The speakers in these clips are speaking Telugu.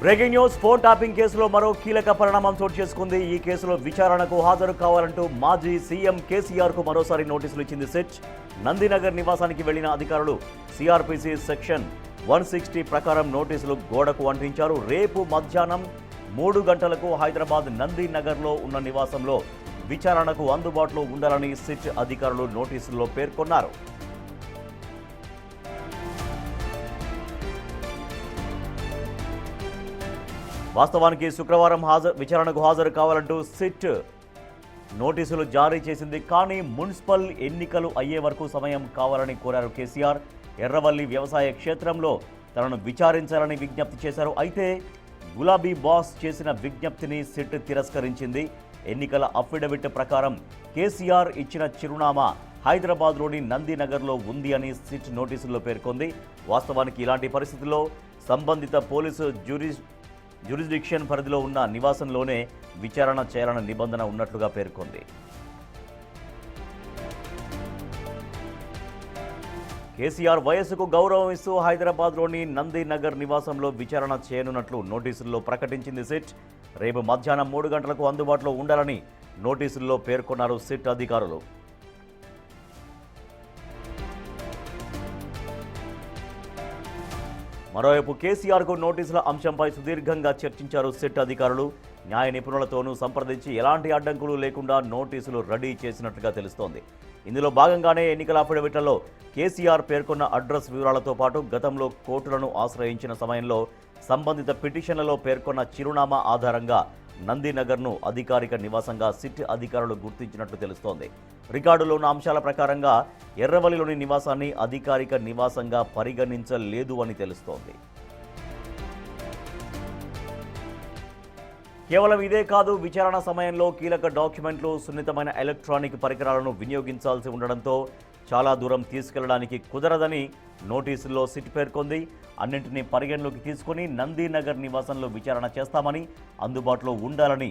బ్రేకింగ్ న్యూస్ ఫోన్ ట్యాపింగ్ కేసులో మరో కీలక పరిణామం చోటు చేసుకుంది. ఈ కేసులో విచారణకు హాజరు కావాలంటూ మాజీ సీఎం కేసీఆర్ కు మరోసారి నోటీసులు ఇచ్చింది సిట్. నందినగర్ నివాసానికి వెళ్లిన అధికారులు సిఆర్పిసి సెక్షన్ 160 ప్రకారం నోటీసులు గోడకు అంటించారు. రేపు మధ్యాహ్నం 3 గంటలకు హైదరాబాద్ నందినగర్లో ఉన్న నివాసంలో విచారణకు అందుబాటులో ఉండాలని సిట్ అధికారులు నోటీసుల్లో పేర్కొన్నారు. వాస్తవానికి శుక్రవారం విచారణకు హాజరు కావాలంటూ సిట్ నోటీసులు జారీ చేసింది. కానీ మున్సిపల్ ఎన్నికలు అయ్యే వరకు సమయం కావాలని కోరారు కేసీఆర్. ఎర్రవల్లి వ్యవసాయ క్షేత్రంలో తనను విచారించాలని విజ్ఞప్తి చేశారు. అయితే గులాబీ బాస్ చేసిన విజ్ఞప్తిని సిట్ తిరస్కరించింది. ఎన్నికల అఫిడవిట్ ప్రకారం కేసీఆర్ ఇచ్చిన చిరునామా హైదరాబాద్లోని నందినగర్లో ఉంది అని సిట్ నోటీసుల్లో పేర్కొంది. వాస్తవానికి ఇలాంటి పరిస్థితుల్లో సంబంధిత పోలీసు జ్యూరిస్డిక్షన్ పరిధిలో ఉన్న నివాసంలోనే విచారణ చేయాలన్న నిబంధన ఉన్నట్లుగా పేర్కొంది. కేసీఆర్ వయస్సుకు గౌరవం ఇస్తూ హైదరాబాద్లోని నందినగర్ నివాసంలో విచారణ చేయనున్నట్లు నోటీసుల్లో ప్రకటించింది సిట్. రేపు మధ్యాహ్నం 3 గంటలకు అందుబాటులో ఉండాలని నోటీసుల్లో పేర్కొన్నారు సిట్ అధికారులు. మరోవైపు కేసీఆర్కు నోటీసుల అంశంపై సుదీర్ఘంగా చర్చించారు సిట్ అధికారులు. న్యాయ నిపుణులతోనూ సంప్రదించి ఎలాంటి అడ్డంకులు లేకుండా నోటీసులు రెడీ చేసినట్లుగా తెలుస్తోంది. ఇందులో భాగంగానే ఎన్నికల అఫిడవిట్లలో కేసీఆర్ పేర్కొన్న అడ్రస్ వివరాలతో పాటు గతంలో కోర్టులను ఆశ్రయించిన సమయంలో సంబంధిత పిటిషన్లలో పేర్కొన్న చిరునామా ఆధారంగా నందినగర్ను అధికారిక నివాసంగా సిట్ అధికారులు గుర్తించినట్లు తెలుస్తోంది. రికార్డులో ఉన్న అంశాల ప్రకారంగా ఎర్రవల్లిలోని నివాసాన్ని అధికారిక నివాసంగా పరిగణించలేదు అని తెలుస్తోంది. కేవలం ఇదే కాదు, విచారణ సమయంలో కీలక డాక్యుమెంట్లు, సున్నితమైన ఎలక్ట్రానిక్ పరికరాలను వినియోగించాల్సి ఉండడంతో చాలా దూరం తీసుకెళ్లడానికి కుదరదని నోటీసుల్లో సిట్ పేర్కొంది. అన్నింటినీ పరిగణలోకి తీసుకుని నందినగర్ నివాసంలో విచారణ చేస్తామని, అందుబాటులో ఉండాలని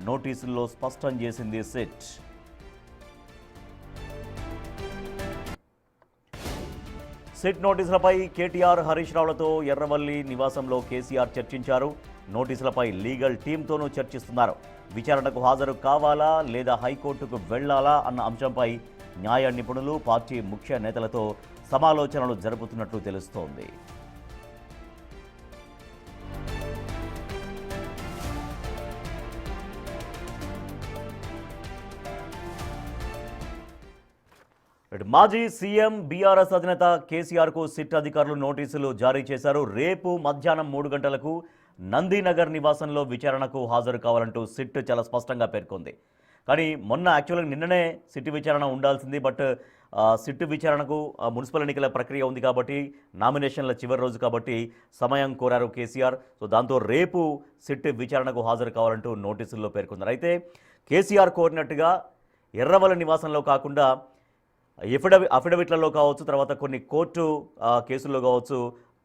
నోటీసుల్లో స్పష్టం చేసింది సిట్. సిట్ నోటీసులపై కేటీఆర్, హరీష్ రావులతో ఎర్రవల్లి నివాసంలో కేసీఆర్ చర్చించారు. నోటీసులపై లీగల్ టీంతోనూ చర్చిస్తున్నారు. విచారణకు హాజరు కావాలా లేదా హైకోర్టుకు వెళ్లాలా అన్న అంశంపై న్యాయ నిపుణులు, పార్టీ ముఖ్య నేతలతో సమాలోచనలు జరుపుతున్నట్లు తెలుస్తోంది. మాజీ సీఎం బీఆర్ఎస్ అధినేత కేసీఆర్కు సిట్ అధికారులు నోటీసులు జారీ చేశారు. రేపు మధ్యాహ్నం 3 గంటలకు నందినగర్ నివాసంలో విచారణకు హాజరు కావాలంటూ సిట్ చాలా స్పష్టంగా పేర్కొంది. కానీ యాక్చువల్గా నిన్ననే సిట్ విచారణ ఉండాల్సింది. బట్ సిట్ విచారణకు మున్సిపల్ ఎన్నికల ప్రక్రియ ఉంది కాబట్టి, నామినేషన్ల చివరి రోజు కాబట్టి సమయం కోరారు కేసీఆర్. సో దాంతో రేపు సిట్ విచారణకు హాజరు కావాలంటూ నోటీసుల్లో పేర్కొన్నారు. అయితే కేసీఆర్ కోరినట్టుగా ఎర్రవల్లి నివాసంలో కాకుండా అఫిడవిట్లలో కావచ్చు, తర్వాత కొన్ని కోర్టు కేసుల్లో కావచ్చు,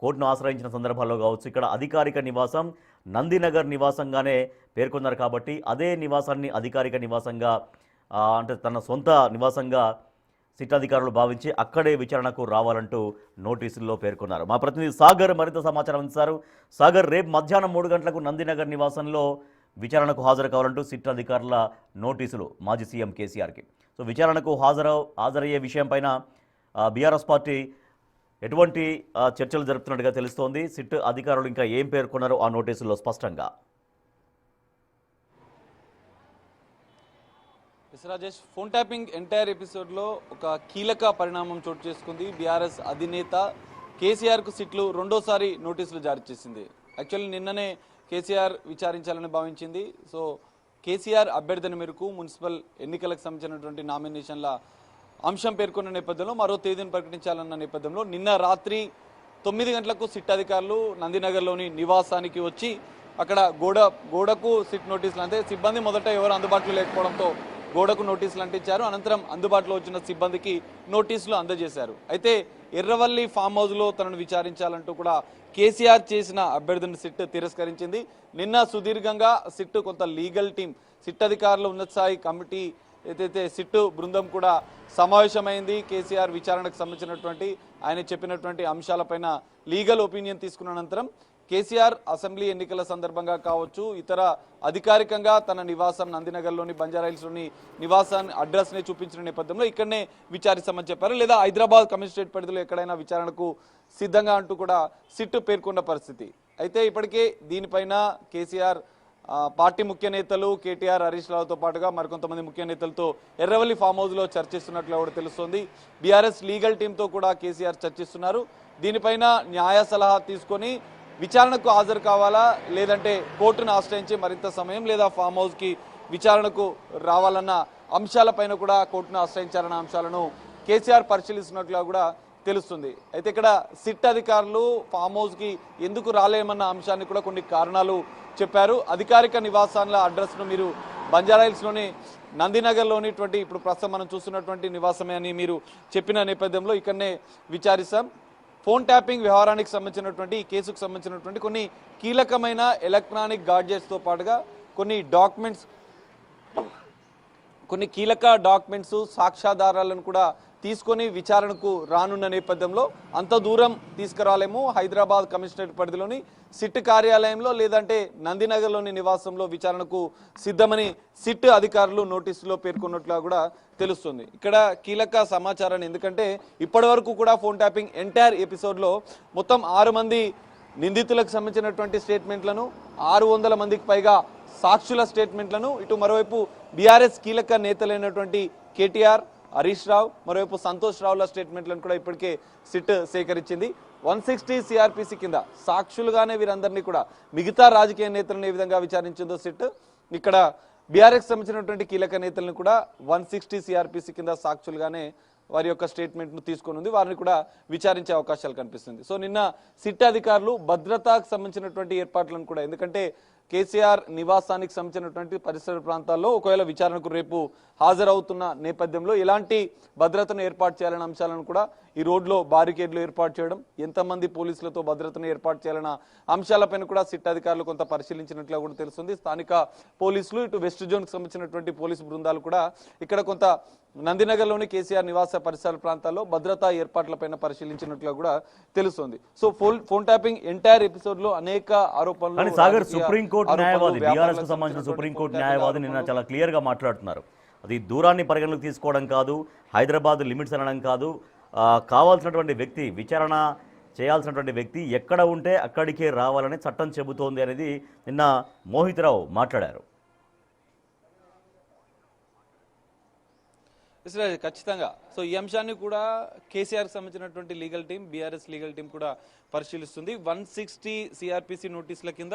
కోర్టును ఆశ్రయించిన సందర్భాల్లో కావచ్చు, ఇక్కడ అధికారిక నివాసం నందినగర్ నివాసంగానే పేర్కొన్నారు కాబట్టి అదే నివాసాన్ని అధికారిక నివాసంగా అంటే తన సొంత నివాసంగా సిట్ అధికారులు భావించి అక్కడే విచారణకు రావాలంటూ నోటీసుల్లో పేర్కొన్నారు. మా ప్రతినిధి సాగర్ మరింత సమాచారం అందిస్తారు. సాగర్, రేపు మధ్యాహ్నం 3 గంటలకు నందినగర్ నివాసంలో విచారణకు హాజరు కావాలంటూ సిట్ అధికారుల నోటీసులు మాజీ సీఎం కేసీఆర్కి. సో విచారణకు హాజరయ్యే విషయం పైన బీఆర్ఎస్ పార్టీ ఎటువంటి చర్చలు జరుపుతున్నట్టుగా తెలుస్తోంది. సిట్ అధికారులు ఇంకా ఏం పేర్కొన్నారు ఆ నోటీసుల్లో స్పష్టంగా? రాజేష్, ఫోన్ ట్యాపింగ్ ఎంటైర్ ఎపిసోడ్లో ఒక కీలక పరిణామం చోటు చేసుకుంది. బీఆర్ఎస్ అధినేత కేసీఆర్కు సిట్లు రెండోసారి నోటీసులు జారీ చేసింది. యాక్చువల్లీ నిన్ననే కేసీఆర్ విచారించాలని భావించింది. సో కేసీఆర్ అభ్యర్థన మేరకు మున్సిపల్ ఎన్నికలకు సంబంధించినటువంటి నామినేషన్ల అంశం పేర్కొన్న నేపథ్యంలో మరో తేదీని ప్రకటించాలన్న నేపథ్యంలో నిన్న రాత్రి 9 గంటలకు సిట్ అధికారులు నందినగర్లోని నివాసానికి వచ్చి అక్కడ గోడకు సిట్ నోటీసులు, అంటే సిబ్బంది మొదట ఎవరు అందుబాటులో లేకపోవడంతో గోడకు నోటీసులు అంటించారు. అనంతరం అందుబాటులో వచ్చిన సిబ్బందికి నోటీసులు అందజేశారు. అయితే ఎర్రవల్లి ఫామ్ హౌస్లో తనను విచారించాలంటూ కూడా కేసీఆర్ చేసిన అభ్యర్థిని సిట్ తిరస్కరించింది. నిన్న సుదీర్ఘంగా సిట్ కొంత లీగల్ టీం, సిట్ అధికారుల ఉన్నత స్థాయి కమిటీ ఏదైతే సిట్ బృందం కూడా సమావేశమైంది. కేసీఆర్ విచారణకు సంబంధించినటువంటి ఆయన చెప్పినటువంటి అంశాలపైన లీగల్ ఒపీనియన్ తీసుకున్న అనంతరం కేసీఆర్ అసెంబ్లీ ఎన్నికల సందర్భంగా కావచ్చు, ఇతర అధికారికంగా తన నివాసం నందినగర్లోని బంజారాహిల్స్లోని నివాసాన్ని అడ్రస్ని చూపించిన నేపథ్యంలో ఇక్కడనే విచారిస్తామని చెప్పారు. లేదా హైదరాబాద్ కమిషనరేట్ పరిధిలో ఎక్కడైనా విచారణకు సిద్ధంగా అంటూ కూడా సిట్ పేర్కొన్న పరిస్థితి. అయితే ఇప్పటికే దీనిపైన కేసీఆర్ పార్టీ ముఖ్య నేతలు కేటీఆర్, హరీష్ రావుతో పాటుగా మరికొంతమంది ముఖ్య నేతలతో ఎర్రవల్లి ఫామ్ హౌస్లో చర్చిస్తున్నట్లు కూడా తెలుస్తోంది. బీఆర్ఎస్ లీగల్ టీంతో కూడా కేసీఆర్ చర్చిస్తున్నారు. దీనిపైన న్యాయ సలహా తీసుకొని విచారణకు హాజరు కావాలా, లేదంటే కోర్టును ఆశ్రయించి మరింత సమయం, లేదా ఫామ్ హౌస్కి విచారణకు రావాలన్న అంశాలపైన కూడా కోర్టును ఆశ్రయించాలన్న అంశాలను కేసీఆర్ పరిశీలిస్తున్నట్లుగా కూడా తెలుస్తుంది. అయితే ఇక్కడ సిట్ అధికారులు ఫామ్ హౌస్కి ఎందుకు రాలేమన్న అంశాన్ని కూడా కొన్ని కారణాలు చెప్పారు. అధికారిక నివాసాల అడ్రస్ను మీరు బంజారాహిల్స్లోని నందినగర్లోనిటువంటి ఇప్పుడు ప్రస్తుతం మనం చూస్తున్నటువంటి నివాసమే అని మీరు చెప్పిన నేపథ్యంలో ఇక్కడనే విచారిస్తాం. ఫోన్ ట్యాపింగ్ వ్యవహారానికి సంబంధించినటువంటి ఈ కేసుకు సంబంధించినటువంటి కొన్ని కీలకమైన ఎలక్ట్రానిక్ గాడ్జెట్స్తో పాటుగా కొన్ని కీలక డాక్యుమెంట్స్, సాక్ష్యాధారాలను కూడా తీసుకొని విచారణకు రానున్న నేపథ్యంలో అంత దూరం తీసుకురాలేము. హైదరాబాద్ కమిషనరేట్ పరిధిలోని సిట్ కార్యాలయంలో లేదంటే నందినగర్లోని నివాసంలో విచారణకు సిద్ధమని సిట్ అధికారులు నోటీసులో పేర్కొన్నట్లుగా కూడా తెలుస్తుంది. ఇక్కడ కీలక సమాచారాన్ని, ఎందుకంటే ఇప్పటి వరకు కూడా ఫోన్ ట్యాపింగ్ ఎంటైర్ ఎపిసోడ్లో మొత్తం 6 మంది నిందితులకు సంబంధించినటువంటి స్టేట్మెంట్లను, 600 మందికి పైగా సాక్షుల స్టేట్మెంట్లను, ఇటు మరోవైపు బీఆర్ఎస్ కీలక నేతలైనటువంటి కేటీఆర్, హరీష్ రావు, మరోవైపు సంతోష్ రావుల స్టేట్మెంట్లను కూడా ఇప్పటికే సిట్ సేకరించింది. 160 సిఆర్పిసి కింద సాక్షులుగానే వీరందరినీ కూడా, మిగతా రాజకీయ నేతలను ఏ విధంగా విచారించిందో సిట్, ఇక్కడ బీఆర్ఎస్ సంబంధించినటువంటి కీలక నేతలను కూడా 160 సిఆర్పిసి కింద సాక్షులుగానే వారి యొక్క స్టేట్మెంట్ను తీసుకొని ఉంది. వారిని కూడా విచారించే అవకాశాలు కనిపిస్తుంది. సో నిన్న సిట్ అధికారులు భద్రతకు సంబంధించినటువంటి ఏర్పాట్లను కూడా, ఎందుకంటే కేసీఆర్ నివాసానికి సంబంధించినటువంటి పరిసర ప్రాంతాల్లో ఒకవేళ విచారణకు రేపు హాజరవుతున్న నేపథ్యంలో ఎలాంటి భద్రతను ఏర్పాటు చేయాలనే అంశాలను కూడా, ఈ రోడ్లో బారికేడ్లు ఏర్పాటు చేయడం, ఎంతమంది పోలీసులతో భద్రతను ఏర్పాటు చేయాలన్న అంశాలపైన కూడా సిట్ అధికారులు కొంత పరిశీలించినట్లుగా కూడా తెలుస్తుంది. స్థానిక పోలీసులు, ఇటు వెస్ట్ జోన్కి సంబంధించినటువంటి పోలీసు బృందాలు కూడా ఇక్కడ కొంత నందినగర్లోని కేసీఆర్ నివాస పరిసర ప్రాంతాల్లో భద్రతా ఏర్పాట్లపైన పరిశీలించినట్లుగా కూడా తెలుస్తుంది. So phone tapping entire episode లో అనేక ఆరోపణలు. సాగర్, సుప్రీంకోర్టు న్యాయవాది, బీఆర్ఎస్ కు సంబంధించిన సుప్రీంకోర్టు న్యాయవాది నిన్న చాలా క్లియర్ గా మాట్లాడుతున్నారు. అది దూరాన్ని పరిగణలోకి తీసుకోవడం కాదు, హైదరాబాద్ లిమిట్స్ అనడం కాదు, కావాల్సినటువంటి వ్యక్తి, విచారణ చేయాల్సినటువంటి వ్యక్తి ఎక్కడ ఉంటే అక్కడికే రావాలని చట్టం చెబుతోంది అనేది నిన్న మోహిత్ రావు మాట్లాడారు. ఖచ్చితంగా. సో ఈ అంశాన్ని కూడా కేసీఆర్కి సంబంధించినటువంటి legal team, BRS legal team కూడా పరిశీలిస్తుంది. 160 సిఆర్పిసి నోటీసుల కింద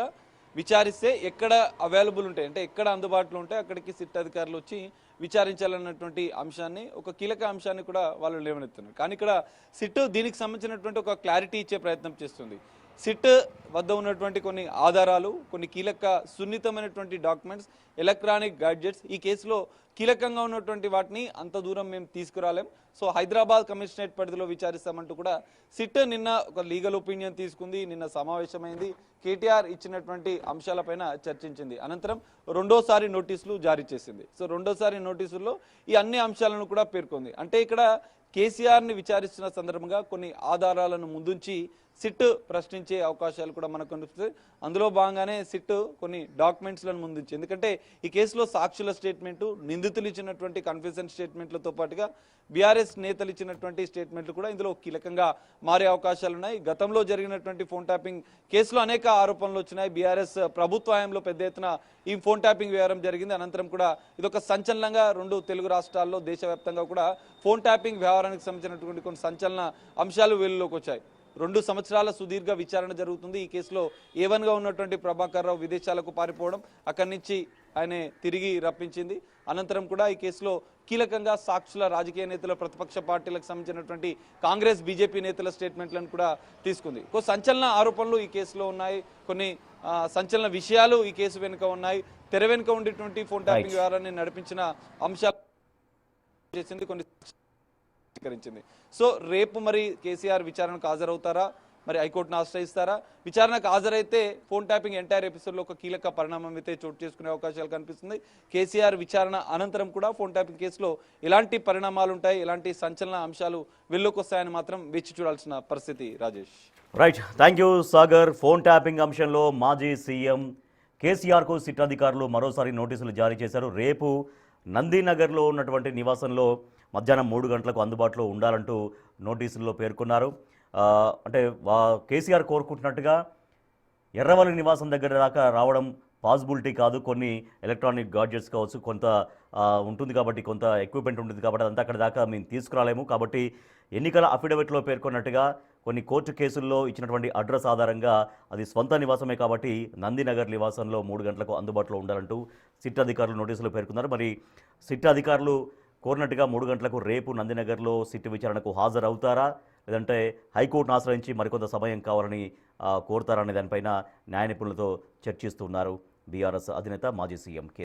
విచారిస్తే ఎక్కడ అవైలబుల్ ఉంటాయి, అంటే ఎక్కడ అందుబాటులో ఉంటాయి అక్కడికి సిట్ అధికారులు వచ్చి విచారించాలన్నటువంటి అంశాన్ని, ఒక కీలక అంశాన్ని కూడా వాళ్ళు లేవనెత్తున్నారు. కానీ ఇక్కడ సిట్ దీనికి సంబంధించినటువంటి ఒక క్లారిటీ ఇచ్చే ప్రయత్నం చేస్తుంది. సిట్ వద్ద ఉన్నటువంటి కొన్ని ఆధారాలు, కొన్ని కీలక సున్నితమైనటువంటి డాక్యుమెంట్స్, ఎలక్ట్రానిక్ గాడ్జెట్స్, ఈ కేసులో కీలకంగా ఉన్నటువంటి వాటిని అంత దూరం మేము తీసుకురాలేం, సో హైదరాబాద్ కమిషనరేట్ పరిధిలో విచారిస్తామంటూ కూడా సిట్ నిన్న ఒక లీగల్ ఒపీనియన్ తీసుకుంది. నిన్న సమావేశమైంది, కేటీఆర్ ఇచ్చినటువంటి అంశాలపైన చర్చించింది. అనంతరం రెండోసారి నోటీసులు జారీ చేసింది. సో రెండోసారి నోటీసుల్లో ఈ అన్ని అంశాలను కూడా పేర్కొంది. అంటే ఇక్కడ కేసీఆర్ని విచారిస్తున్న సందర్భంగా కొన్ని ఆధారాలను ముందుంచి సిట్ ప్రశ్నించే అవకాశాలు కూడా మనకు కనిపిస్తాయి. అందులో భాగంగానే సిట్ కొన్ని డాక్యుమెంట్స్లను ముందుంచి, ఎందుకంటే ఈ కేసులో సాక్షుల స్టేట్మెంటు, నిందితులు ఇచ్చినటువంటి కన్ఫ్యూజన్ స్టేట్మెంట్లతో పాటుగా బీఆర్ఎస్ నేతలు ఇచ్చినటువంటి స్టేట్మెంట్లు కూడా ఇందులో కీలకంగా మారే అవకాశాలు ఉన్నాయి. గతంలో జరిగినటువంటి ఫోన్ ట్యాపింగ్ కేసులో అనేక ఆరోపణలు వచ్చినాయి. బీఆర్ఎస్ ప్రభుత్వ హయాంలో పెద్ద ఎత్తున ఈ ఫోన్ ట్యాపింగ్ వ్యవహారం జరిగింది. అనంతరం కూడా ఇదొక సంచలనంగా 2 తెలుగు రాష్ట్రాల్లో దేశవ్యాప్తంగా కూడా ఫోన్ ట్యాపింగ్ వ్యవహారానికి సంబంధించినటువంటి కొన్ని సంచలన అంశాలు వెలుగులోకి వచ్చాయి. 2 సంవత్సరాల సుదీర్ఘ విచారణ జరుగుతుంది. ఈ కేసులో A1గా ఉన్నటువంటి ప్రభాకర్ రావు విదేశాలకు పారిపోవడం, అక్కడి నుంచి ఆయన తిరిగి రప్పించింది. అనంతరం కూడా ఈ కేసులో కీలకంగా సాక్షుల, రాజకీయ నేతల, ప్రతిపక్ష పార్టీలకు సంబంధించినటువంటి కాంగ్రెస్, బీజేపీ నేతల స్టేట్మెంట్లను కూడా తీసుకుంది. కొన్ని సంచలన ఆరోపణలు ఈ కేసులో ఉన్నాయి, కొన్ని సంచలన విషయాలు ఈ కేసు వెనుక ఉన్నాయి. తెర వెనుక ఉండేటువంటి ఫోన్ ట్యాపింగ్ వ్యవహారాన్ని నడిపించిన అంశాలు చేసింది, కొన్ని స్వీకరించింది. సో రేపు మరి కేసీఆర్ విచారణకు హాజరవుతారా, మరి హైకోర్టును ఆశ్రయిస్తారా? విచారణకు హాజరైతే ఫోన్ ట్యాపింగ్ ఎంటైర్ ఎపిసోడ్లో ఒక కీలక పరిణామం అయితే చోటు చేసుకునే అవకాశాలు కనిపిస్తుంది. కేసీఆర్ విచారణ అనంతరం కూడా ఫోన్ ట్యాపింగ్ కేసులో ఎలాంటి పరిణామాలు ఉంటాయి, ఎలాంటి సంచలన అంశాలు వెల్లోకి వస్తాయని మాత్రం వేచి చూడాల్సిన పరిస్థితి. Rajesh. Right, thank you Sagar. Phone tapping అంశంలో మాజీ సీఎం కేసీఆర్కు సిట్ అధికారులు మరోసారి నోటీసులు జారీ చేశారు. రేపు నందీనగర్లో ఉన్నటువంటి నివాసంలో మధ్యాహ్నం 3 గంటలకు అందుబాటులో ఉండాలంటూ నోటీసుల్లో పేర్కొన్నారు. అంటే కేసీఆర్ కోరుకుంటున్నట్టుగా ఎర్రవల్లి నివాసం దగ్గర దాకా రావడం పాసిబిలిటీ కాదు. కొన్ని ఎలక్ట్రానిక్ గాడ్జెట్స్ కావచ్చు, కొంత ఉంటుంది కాబట్టి, కొంత ఎక్విప్మెంట్ ఉంటుంది కాబట్టి అదంతా అక్కడ దాకా మేము తీసుకురాలేము. కాబట్టి ఎన్నికల అఫిడవిట్లో పేర్కొన్నట్టుగా కొన్ని కోర్టు కేసుల్లో ఇచ్చినటువంటి అడ్రస్ ఆధారంగా అది స్వంత నివాసమే కాబట్టి నందినగర్ నివాసంలో 3 గంటలకు అందుబాటులో ఉండాలంటూ సిట్ అధికారులు నోటీసులు పేర్కొన్నారు. మరి సిట్ అధికారులు కోరినట్టుగా 3 గంటలకు రేపు నందినగర్లో సిట్ విచారణకు హాజరవుతారా, లేదంటే హైకోర్టును ఆశ్రయించి మరికొంత సమయం కావాలని కోరుతారా అనే దానిపైన న్యాయ నిపుణులతో చర్చిస్తున్నారు బీఆర్ఎస్ అధినేత మాజీ సీఎం కే.